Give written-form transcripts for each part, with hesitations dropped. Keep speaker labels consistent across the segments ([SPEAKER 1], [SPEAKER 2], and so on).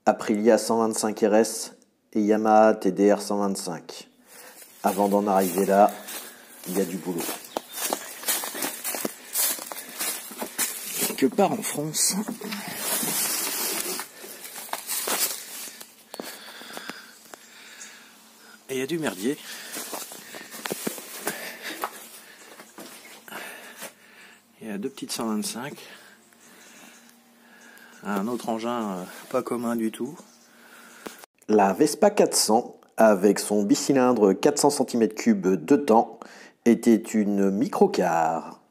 [SPEAKER 1] Aprilia 125 RS et Yamaha TDR 125. Avant d'en arriver là, il y a du boulot. Quelque part en France, et il y a du merdier. Il y a deux petites 125. Un autre engin pas commun du tout. La Vespa 400, avec son bicylindre 400 cm3 de temps, était une microcar.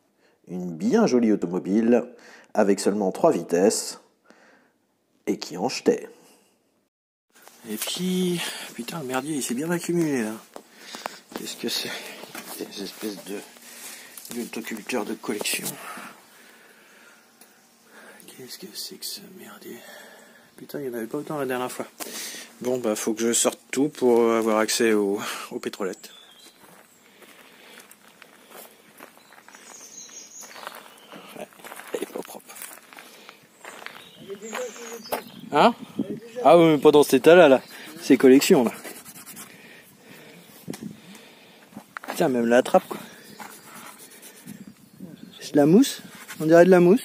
[SPEAKER 1] Une bien jolie automobile, avec seulement 3 vitesses, et qui en jetait. Et puis, putain, le merdier, il s'est bien accumulé là. Qu'est-ce que c'est? Des espèces d'autoculteurs de collection. Qu'est-ce que c'est que ce merdier? Putain, il n'y en avait pas autant la dernière fois. Bon, bah, faut que je sorte tout pour avoir accès aux pétrolettes. Ouais, elle est pas propre. Hein? Ah oui, mais pas dans cet état-là, là. C'est collection, là. Putain, même la trappe, quoi. C'est de la mousse? On dirait de la mousse?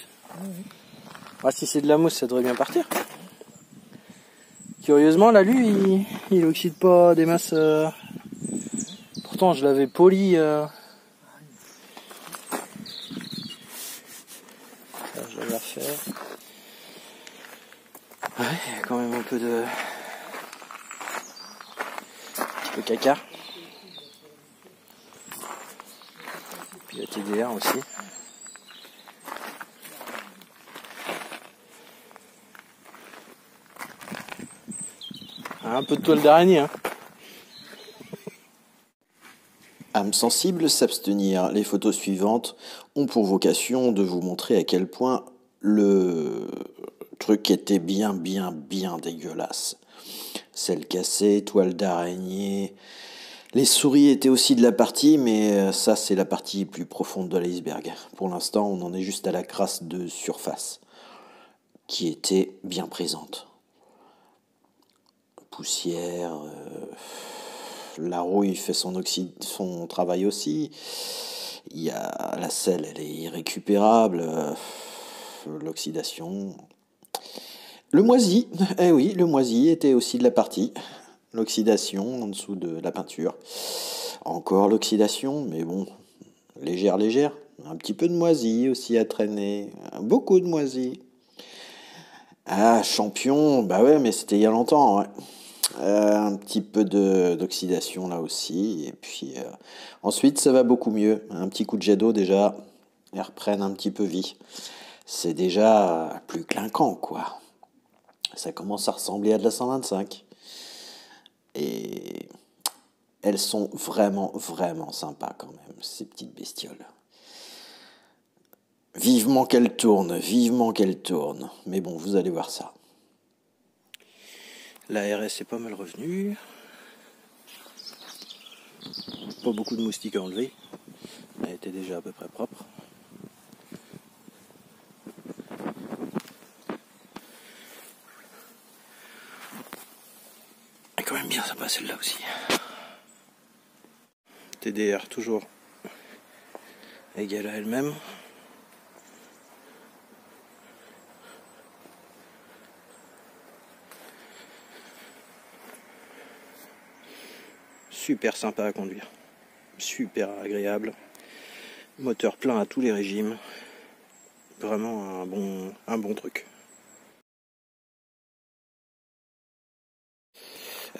[SPEAKER 1] Ah, si c'est de la mousse, ça devrait bien partir. Curieusement, là, lui, il oxyde pas des masses. Pourtant, je l'avais poli. Ça, je vais refaire. Ouais, il y a quand même un peu de. Un petit peu caca. Puis la TDR aussi. Un peu de toile d'araignée, hein. Âme sensible, s'abstenir. Les photos suivantes ont pour vocation de vous montrer à quel point le truc était bien dégueulasse. Celle cassée, toile d'araignée. Les souris étaient aussi de la partie, mais ça c'est la partie plus profonde de l'iceberg. Pour l'instant, on en est juste à la crasse de surface, qui était bien présente. Poussière, la rouille fait son travail aussi. Il y a la selle, elle est irrécupérable. L'oxydation. Le moisi, eh oui, le moisi était aussi de la partie. L'oxydation en dessous de la peinture. Encore l'oxydation, mais bon, légère. Un petit peu de moisi aussi à traîner. Beaucoup de moisi. Ah, champion, bah ouais, mais c'était il y a longtemps, ouais. Un petit peu d'oxydation là aussi, et puis ensuite ça va beaucoup mieux. Un petit coup de jet d'eau déjà, elles reprennent un petit peu vie. C'est déjà plus clinquant, quoi. Ça commence à ressembler à de la 125. Et elles sont vraiment sympas quand même, ces petites bestioles. Vivement qu'elles tournent. Mais bon, vous allez voir ça. La RS est pas mal revenue. Pas beaucoup de moustiques à enlever. Elle était déjà à peu près propre. Elle est quand même bien sympa celle-là aussi. TDR toujours égale à elle-même. Super sympa à conduire, super agréable, moteur plein à tous les régimes, vraiment un bon truc.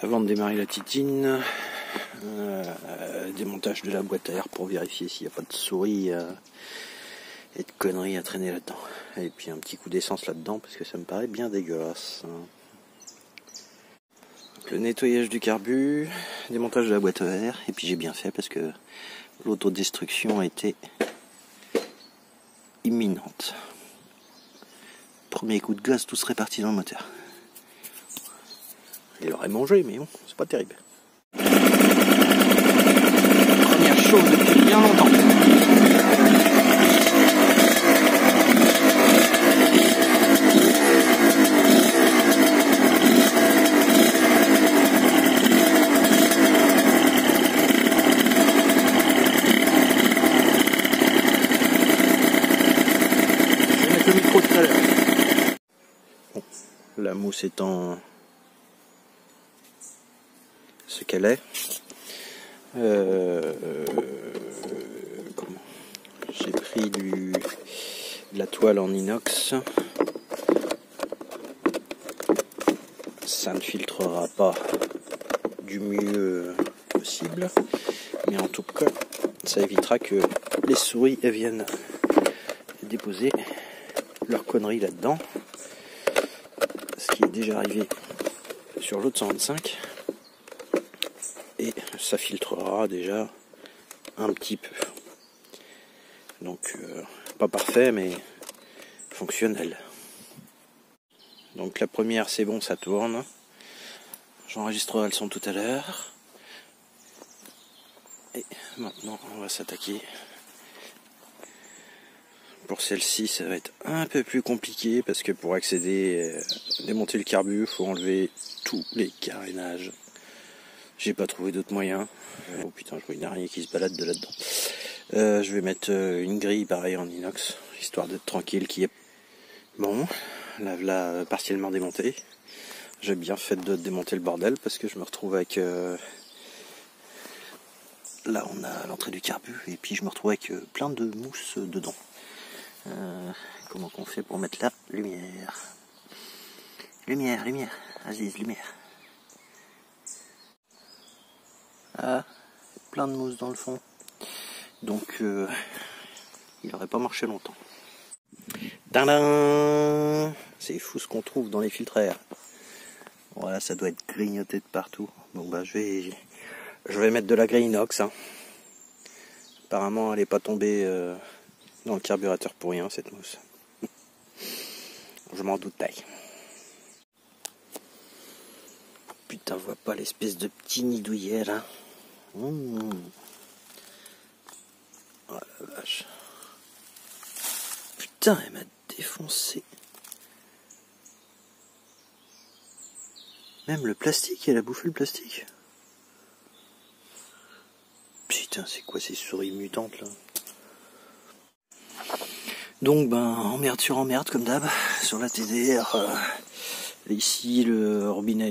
[SPEAKER 1] Avant de démarrer la titine, démontage de la boîte à air pour vérifier s'il n'y a pas de souris et de conneries à traîner là-dedans. Et puis un petit coup d'essence là-dedans parce que ça me paraît bien dégueulasse. Le nettoyage du carbu, démontage de la boîte à air, et puis j'ai bien fait parce que l'autodestruction a été imminente. Premier coup de gaz, tout serait parti dans le moteur. Il aurait mangé, mais bon, c'est pas terrible. Première chose depuis bien longtemps. la mousse étant ce qu'elle est. J'ai pris de la toile en inox. Ça ne filtrera pas du mieux possible, mais en tout cas ça évitera que les souris viennent déposer leurs conneries là-dedans, ce qui est déjà arrivé sur l'autre 125, et ça filtrera déjà un petit peu. Donc pas parfait mais fonctionnel. Donc la première c'est bon, ça tourne. J'enregistrerai le son tout à l'heure. Et maintenant on va s'attaquer. Pour celle-ci ça va être un peu plus compliqué parce que pour accéder, démonter le carbu, il faut enlever tous les carénages. J'ai pas trouvé d'autres moyens. Oh putain, je vois une araignée qui se balade de là-dedans. Je vais mettre une grille pareil en inox, histoire d'être tranquille. Qui est bon, la voilà partiellement démontée. J'ai bien fait de démonter le bordel parce que je me retrouve avec... Là on a l'entrée du carbu et puis je me retrouve avec plein de mousse dedans. Comment qu'on fait pour mettre la lumière? Lumière, Aziz, lumière. Ah, plein de mousse dans le fond. Donc il n'aurait pas marché longtemps. Tadam! C'est fou ce qu'on trouve dans les filtraires. Voilà, ça doit être grignoté de partout. Bon bah je vais mettre de la grille inox. Hein. Apparemment elle n'est pas tombée dans le carburateur pour rien cette mousse. Je m'en doutais. Putain, je vois pas l'espèce de petit nidouillet là. Oh la vache. Putain, elle m'a défoncé. Même le plastique, elle a bouffé le plastique. Putain, c'est quoi ces souris mutantes là? Donc ben, emmerde sur emmerde comme d'hab, sur la TDR. Ici le robinet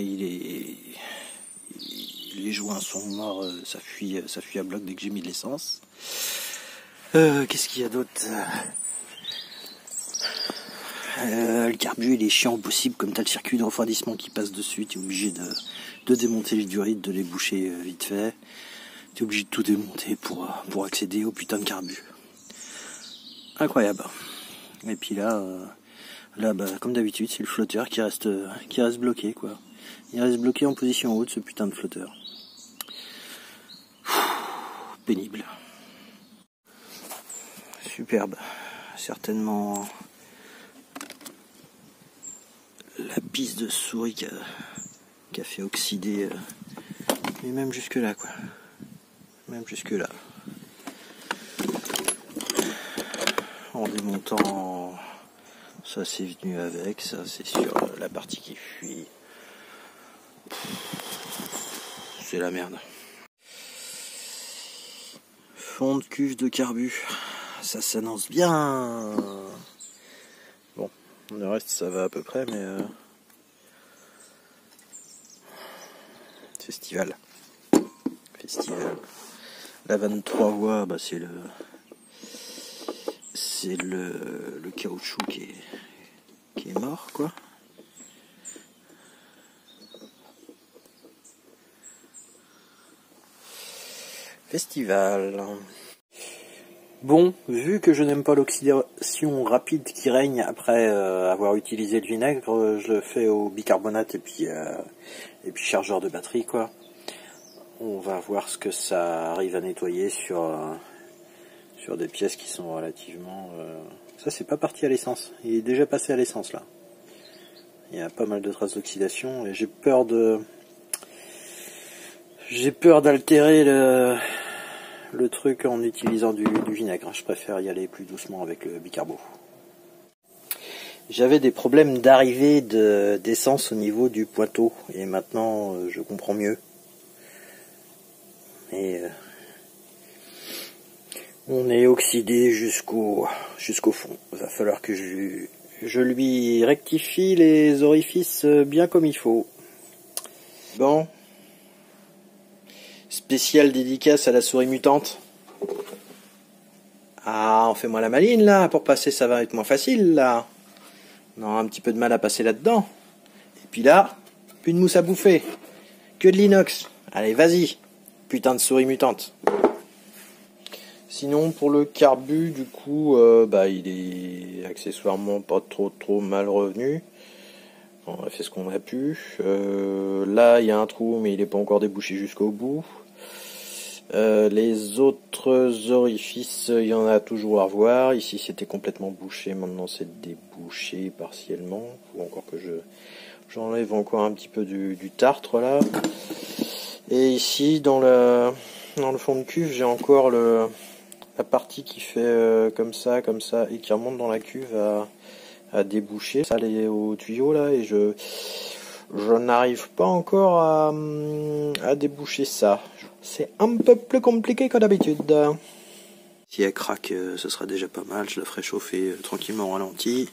[SPEAKER 1] les joints sont morts, ça fuit à bloc dès que j'ai mis de l'essence. Qu'est-ce qu'il y a d'autre? Le carbu il est chiant au possible, comme t'as le circuit de refroidissement qui passe dessus, t'es obligé de démonter les durites, de les boucher vite fait. T'es obligé de tout démonter pour accéder au putain de carbu. Incroyable. Et puis là bah, comme d'habitude, c'est le flotteur qui reste bloqué, quoi. Il reste bloqué en position haute, ce putain de flotteur. Pénible. Superbe. Certainement la piste de souris qui a fait oxyder, mais même jusque là, quoi. Même jusque là. En démontant, ça c'est venu avec, ça c'est sur la partie qui fuit. C'est la merde. Fond de cuve de carbu, ça s'annonce bien. Bon, le reste ça va à peu près, mais festival. La 23 voies, bah c'est le caoutchouc qui est mort, quoi. Festival. Bon, vu que je n'aime pas l'oxydation rapide qui règne après avoir utilisé le vinaigre, je le fais au bicarbonate et puis chargeur de batterie, quoi. On va voir ce que ça arrive à nettoyer sur des pièces qui sont relativement... Ça c'est pas parti à l'essence, il est déjà passé à l'essence là. Il y a pas mal de traces d'oxydation et j'ai peur d'altérer le truc en utilisant du vinaigre. Je préfère y aller plus doucement avec le bicarbo. J'avais des problèmes d'arrivée d'essence au niveau du pointeau et maintenant je comprends mieux. Et on est oxydé jusqu'au fond. Il va falloir que je Je lui rectifie les orifices bien comme il faut. Bon. Spécial dédicace à la souris mutante. Ah, on fait moins la maline là, pour passer ça va être moins facile là. On aura un petit peu de mal à passer là-dedans. Et puis là, plus de mousse à bouffer. Que de l'inox. Allez, vas-y. Putain de souris mutante. Sinon, pour le carbu, du coup, il est accessoirement pas trop mal revenu. On a fait ce qu'on a pu. Là, il y a un trou, mais il n'est pas encore débouché jusqu'au bout. Les autres orifices, il y en a toujours à revoir. Ici, c'était complètement bouché. Maintenant, c'est débouché partiellement. Il faut encore que j'enlève encore un petit peu du tartre, là. Et ici, dans le fond de cuve, j'ai encore la partie qui fait comme ça, et qui remonte dans la cuve à déboucher. Ça, elle est au tuyau, là, et je n'arrive pas encore à déboucher ça. C'est un peu plus compliqué que d'habitude. Si elle craque, ce sera déjà pas mal. Je la ferai chauffer tranquillement au ralenti.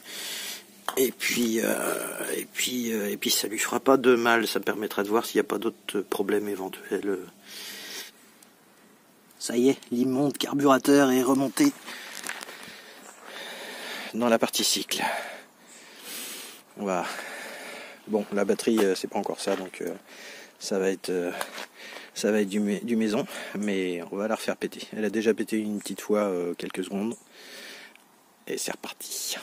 [SPEAKER 1] Et puis ça lui fera pas de mal. Ça permettra de voir s'il n'y a pas d'autres problèmes éventuels. Ça y est, l'immonde carburateur est remonté dans la partie cycle. Voilà. Bon, la batterie, c'est pas encore ça, donc ça va être du maison, mais on va la refaire péter. Elle a déjà pété une petite fois quelques secondes, et c'est reparti.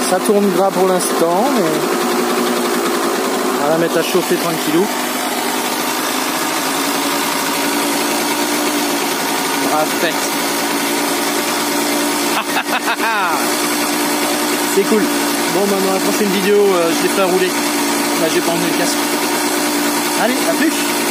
[SPEAKER 1] Ça tourne gras pour l'instant, mais on va la mettre à chauffer tranquillou. Brave fête. C'est cool. Bon, dans la prochaine vidéo, je les ferai rouler. Là, j'ai pas emmené le casque. Allez, à plus.